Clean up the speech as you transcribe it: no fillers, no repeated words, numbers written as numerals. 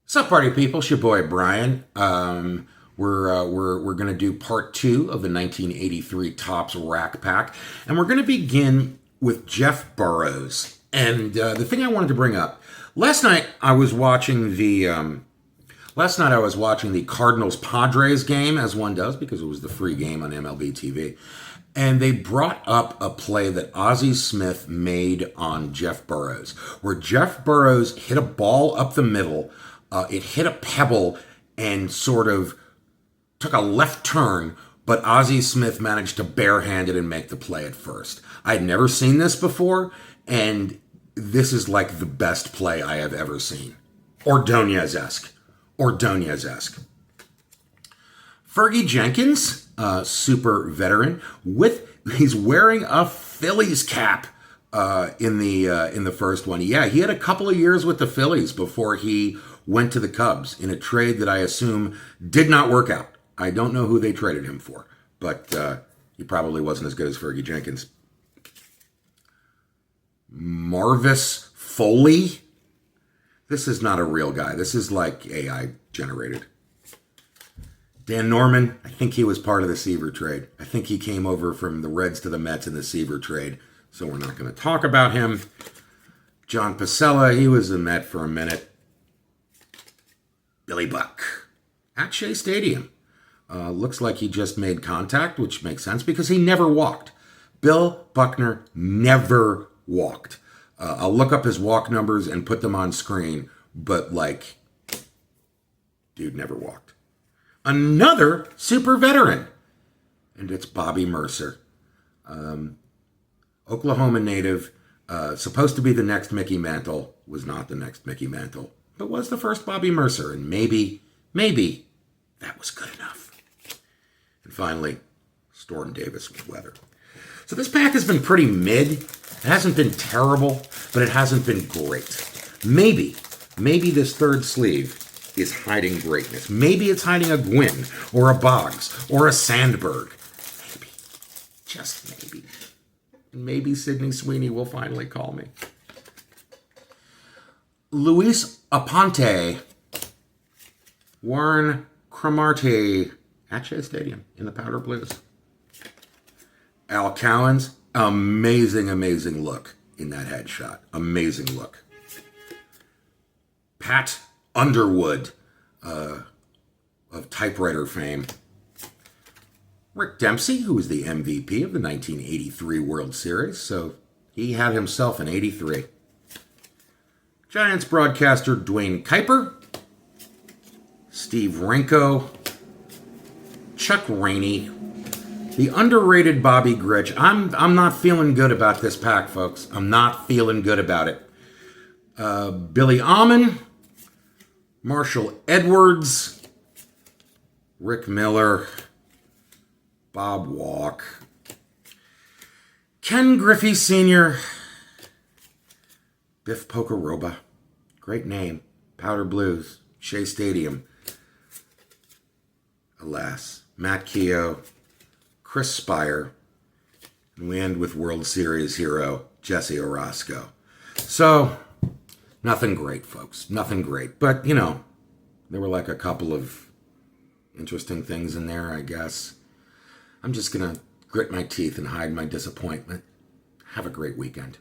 What's up, party people? It's your boy Brian. We're gonna do part two of the 1983 Topps Rack Pack, and we're gonna begin with Jeff Burroughs. And the thing I wanted to bring up last night, I was watching the Cardinals Padres game, as one does, because it was the free game on MLB TV. And they brought up a play that Ozzie Smith made on Jeff Burroughs, where Jeff Burroughs hit a ball up the middle. It hit a pebble and sort of took a left turn, but Ozzie Smith managed to barehand it and make the play at first. I'd never seen this before, and this is like the best play I have ever seen. Ordonez-esque. Fergie Jenkins, super veteran, he's wearing a Phillies cap in the first one. Yeah, he had a couple of years with the Phillies before he went to the Cubs in a trade that I assume did not work out. I don't know who they traded him for, but he probably wasn't as good as Fergie Jenkins. Marvis Foley. This is not a real guy. This is like AI generated. Dan Norman, I think he was part of the Seaver trade. I think he came over from the Reds to the Mets in the Seaver trade, so we're not going to talk about him. John Pasella, he was a Met for a minute. Billy Buck at Shea Stadium. Looks like he just made contact, which makes sense because he never walked. Bill Buckner never walked. I'll look up his walk numbers and put them on screen, but dude never walked. Another super veteran, and it's Bobby Mercer. Oklahoma native, supposed to be the next Mickey Mantle, was not the next Mickey Mantle, but was the first Bobby Mercer, and maybe that was good enough. And finally, Storm Davis with weather. So this pack has been pretty mid. It hasn't been terrible, but it hasn't been great. Maybe this third sleeve is hiding greatness. Maybe it's hiding a Gwynn or a Boggs or a Sandberg. Maybe. Just maybe. Maybe Sidney Sweeney will finally call me. Luis Aponte, Warren Cromartie at Shea Stadium in the Powder Blues. Al Cowens, amazing look in that headshot. Amazing look. Pat Underwood of typewriter fame. Rick Dempsey, who was the MVP of the 1983 World Series, so he had himself an 83. Giants broadcaster Dwayne Kuiper, Steve Renko, Chuck Rainey, the underrated Bobby Grich. I'm not feeling good about this pack, folks. I'm not feeling good about it. Billy Almond, Marshall Edwards, Rick Miller, Bob Walk, Ken Griffey Sr., Biff Pocoroba, great name, Powder Blues, Shea Stadium. Alas, Matt Keogh, Chris Spire, and we end with World Series hero Jesse Orosco. So, nothing great, folks. Nothing great. But, there were like a couple of interesting things in there, I guess. I'm just going to grit my teeth and hide my disappointment. Have a great weekend.